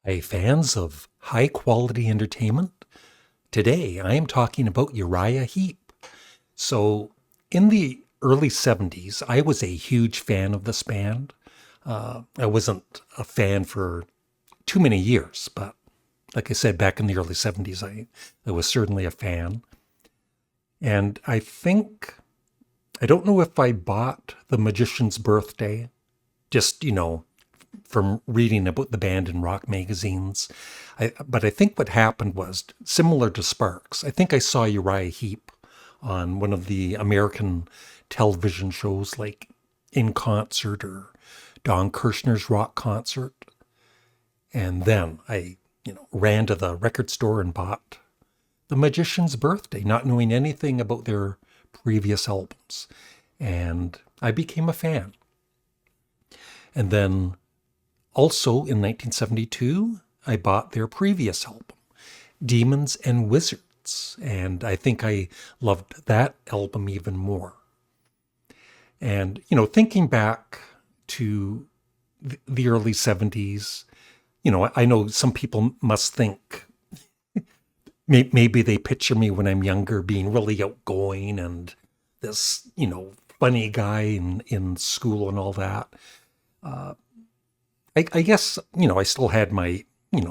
Hey, fans of high quality entertainment. Today I am talking about Uriah Heep. So, in the early 70s, I was a huge fan of this band. I wasn't a fan for too many years, but like I said, back in the early 70s, I was certainly a fan. And I don't know if I bought The Magician's Birthday, just, from reading about the band in rock magazines. But I think what happened was similar to Sparks. I think I saw Uriah Heep on one of the American television shows like In Concert or Don Kirshner's Rock Concert. And then I ran to the record store and bought The Magician's Birthday, not knowing anything about their previous albums. And I became a fan. And then also in 1972, I bought their previous album, Demons and Wizards, and I think I loved that album even more. And, thinking back to the early 70s, I know some people must think maybe they picture me when I'm younger being really outgoing and this, funny guy in school and all that. I guess, I still had my,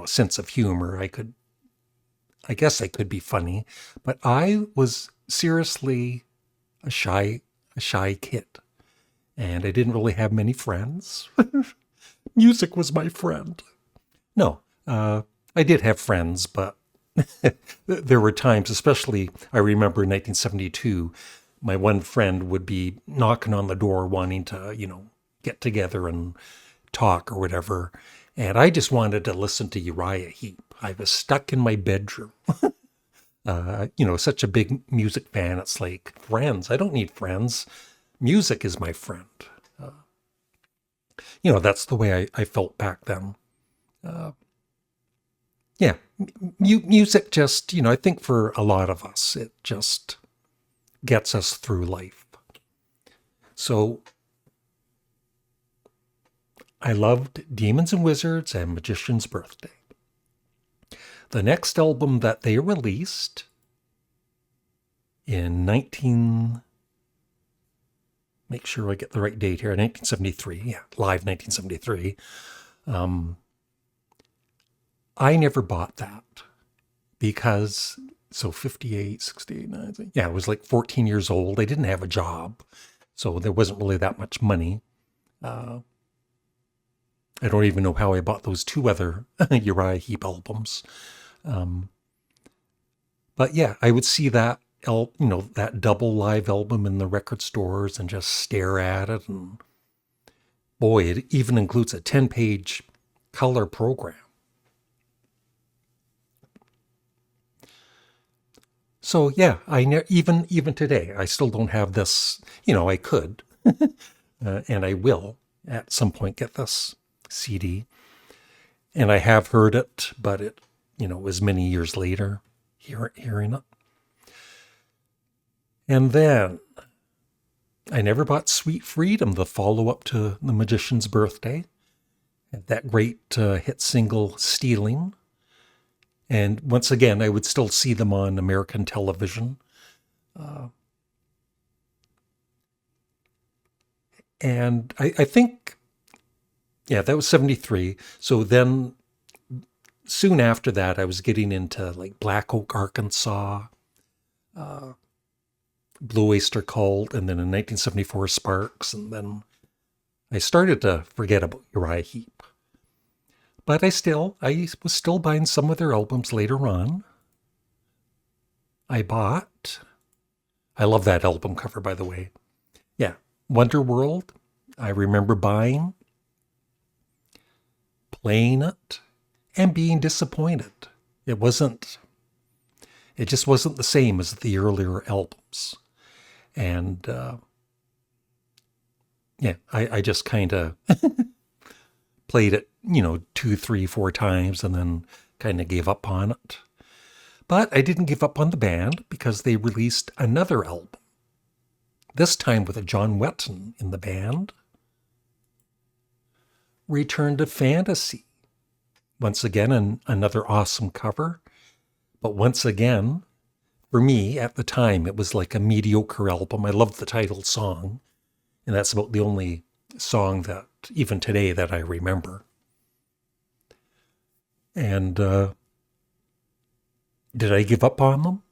sense of humor. I guess I could be funny, but I was seriously a shy kid. And I didn't really have many friends. Music was my friend. No, I did have friends, but there were times, especially I remember in 1972, my one friend would be knocking on the door wanting to, get together and talk or whatever. And I just wanted to listen to Uriah Heep. I was stuck in my bedroom. Such a big music fan. It's like, friends. I don't need friends. Music is my friend. That's the way I felt back then. Yeah, music just, I think for a lot of us, it just gets us through life. So I loved Demons and Wizards and Magician's Birthday. The next album that they released in make sure I get the right date here, 1973, yeah, live 1973. I never bought that because, 58, 68, 90, yeah, I was like 14 years old. I didn't have a job, so there wasn't really that much money. I don't even know how I bought those two other Uriah Heep albums. But yeah, I would see that, that double live album in the record stores and just stare at it. And boy, it even includes a 10-page color program. So yeah, even today, I still don't have this. I could, and I will at some point get this CD. And I have heard it, but it, was many years later hearing it. And then I never bought Sweet Freedom, the follow-up to The Magician's Birthday. That great hit single, Stealing. And once again, I would still see them on American television. And I think, yeah, that was 73. So then soon after that, I was getting into like Black Oak, Arkansas, Blue Oyster Cult, and then in 1974, Sparks. And then I started to forget about Uriah Heep. But I was still buying some of their albums later on. I love that album cover, by the way. Yeah, Wonder World, I remember buying, playing it, and being disappointed. It just wasn't the same as the earlier albums. And I just kind of played it, 2, 3, 4 times and then kind of gave up on it. But I didn't give up on the band because they released another album, this time with a John Wetton in the band, Return to Fantasy. Once again, another awesome cover. But once again, for me at the time, it was like a mediocre album. I loved the title song, and that's about the only song that, even today, that I remember. And did I give up on them?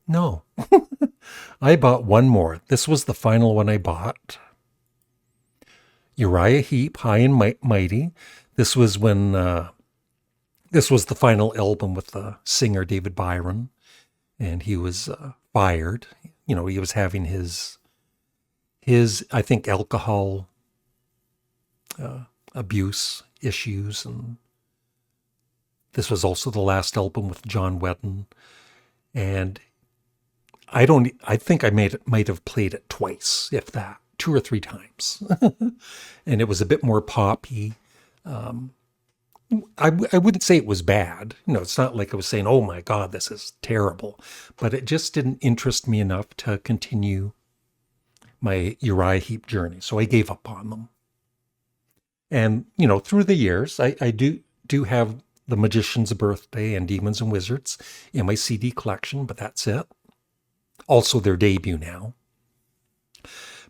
No. I bought one more. This was the final one I bought. Uriah Heep, High and Mighty. This was when this was the final album with the singer David Byron, and he was fired. You know, he was having his I think alcohol abuse issues, and this was also the last album with John Wetton. And I think I might have played it twice, if that, 2 or 3 times. And it was a bit more poppy. I wouldn't say it was bad. You know, it's not like I was saying, oh my God, this is terrible. But it just didn't interest me enough to continue my Uriah Heep journey. So I gave up on them. And, you know, through the years, I do have The Magician's Birthday and Demons and Wizards in my CD collection, but that's it. Also their debut now.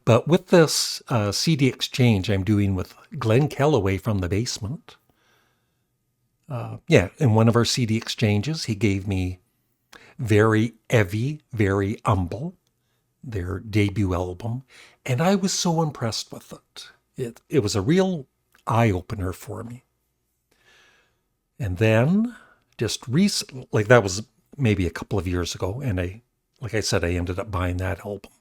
But with this CD exchange I'm doing with Glenn Kellaway from The Basement, in one of our CD exchanges, he gave me Very Heavy, Very Humble, their debut album, and I was so impressed with it. It was a real eye-opener for me. And then, just recently, like that was maybe a couple of years ago, and like I said, I ended up buying that album.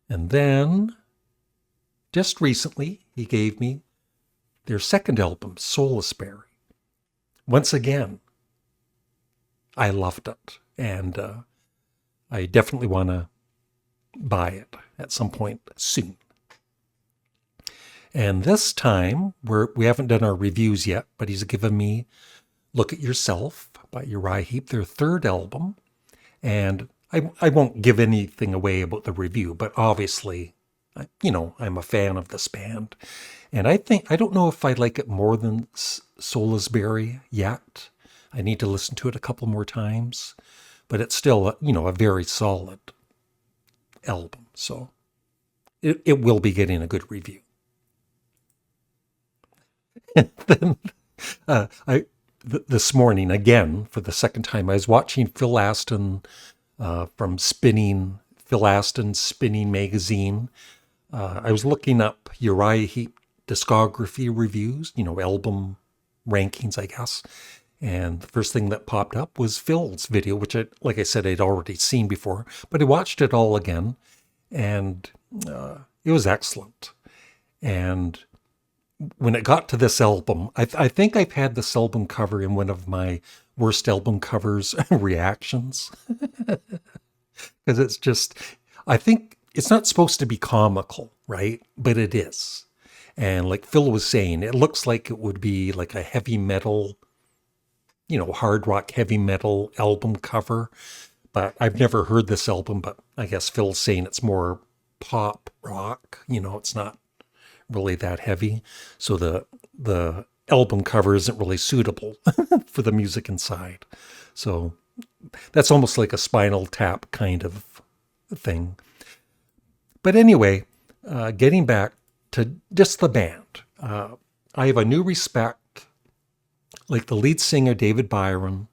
And then, just recently, he gave me their second album, Solisbury. Once again, I loved it, and I definitely want to buy it at some point soon. And this time, we haven't done our reviews yet, but he's given me Look at Yourself by Uriah Heep, their third album. And I won't give anything away about the review, but obviously, you know, I'm a fan of this band. And I don't know if I like it more than Solisbury yet. I need to listen to it a couple more times. But it's still, you know, a very solid album. So it will be getting a good review. And then this morning, again, for the second time, I was watching Phil Aston from Phil Aston's Spinning magazine. I was looking up Uriah Heep discography reviews, you know, album rankings, I guess. And the first thing that popped up was Phil's video, which, like I said, I'd already seen before. But I watched it all again, and it was excellent. And when it got to this album, I think I've had this album cover in one of my worst album covers reactions. Because it's just, I think it's not supposed to be comical, right? But it is. And like Phil was saying, it looks like it would be like a heavy metal, you know, hard rock heavy metal album cover. But I've never heard this album, but I guess Phil's saying it's more pop rock. You know, it's not really that heavy. So the album cover isn't really suitable for the music inside. So that's almost like a Spinal Tap kind of thing. But anyway, getting back to just the band, I have a new respect. Like the lead singer, David Byron,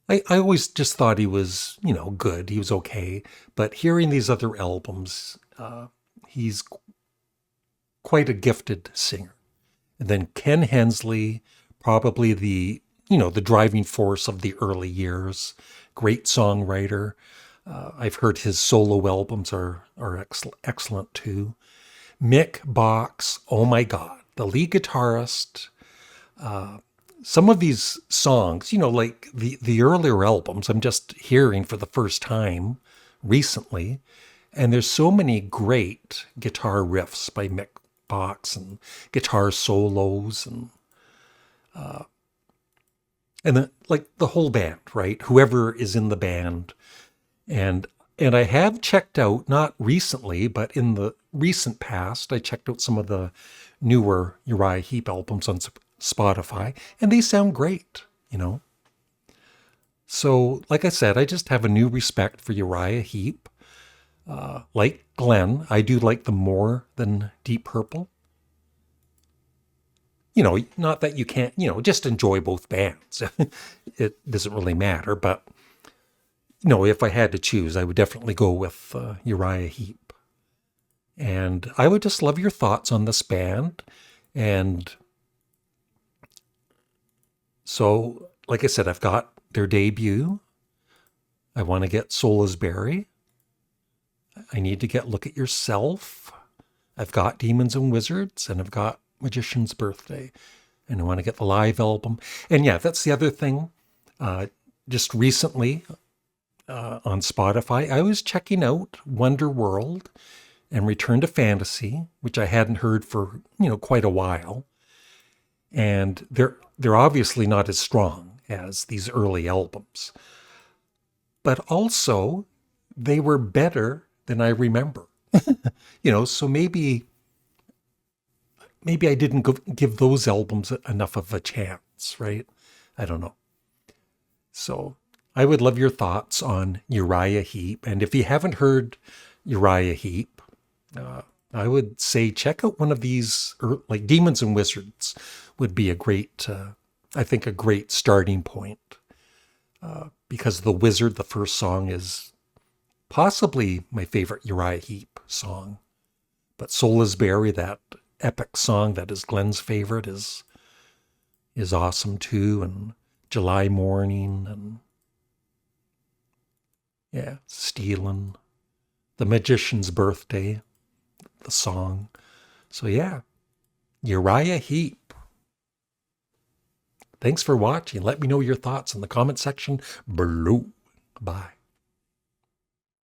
I always just thought he was, you know, good. He was okay. But hearing these other albums, he's quite a gifted singer. And then Ken Hensley, probably the driving force of the early years, great songwriter. I've heard his solo albums are excellent too. Mick Box, oh my God, the lead guitarist. Some of these songs, you know, like the earlier albums, I'm just hearing for the first time recently. And there's so many great guitar riffs by Mick Box and guitar solos and then like the whole band, right? Whoever is in the band. And I have checked out, not recently, but in the recent past, I checked out some of the newer Uriah Heep albums Spotify, and they sound great, So, like I said, I just have a new respect for Uriah Heep. Like Glenn, I do like them more than Deep Purple. Not that you can't, just enjoy both bands. It doesn't really matter, but, if I had to choose, I would definitely go with Uriah Heep. And I would just love your thoughts on this band. And so, like I said, I've got their debut. I want to get Salisbury. I need to get Look at Yourself. I've got Demons and Wizards, and I've got Magician's Birthday. And I want to get the live album. And yeah, that's the other thing. Just recently on Spotify, I was checking out Wonder World and Return to Fantasy, which I hadn't heard for, quite a while. And they're obviously not as strong as these early albums. But also, they were better than I remember. So maybe I didn't give those albums enough of a chance, right? I don't know. So I would love your thoughts on Uriah Heep. And if you haven't heard Uriah Heep, I would say check out one of these, like Demons and Wizards would be a great starting point. Because The Wizard, the first song, is possibly my favorite Uriah Heep song. But Salisbury, that epic song that is Glenn's favorite, is awesome too. And July Morning, and yeah, Stealin', The Magician's Birthday, the song. So yeah, Uriah Heep. Thanks for watching. Let me know your thoughts in the comment section below. Bye.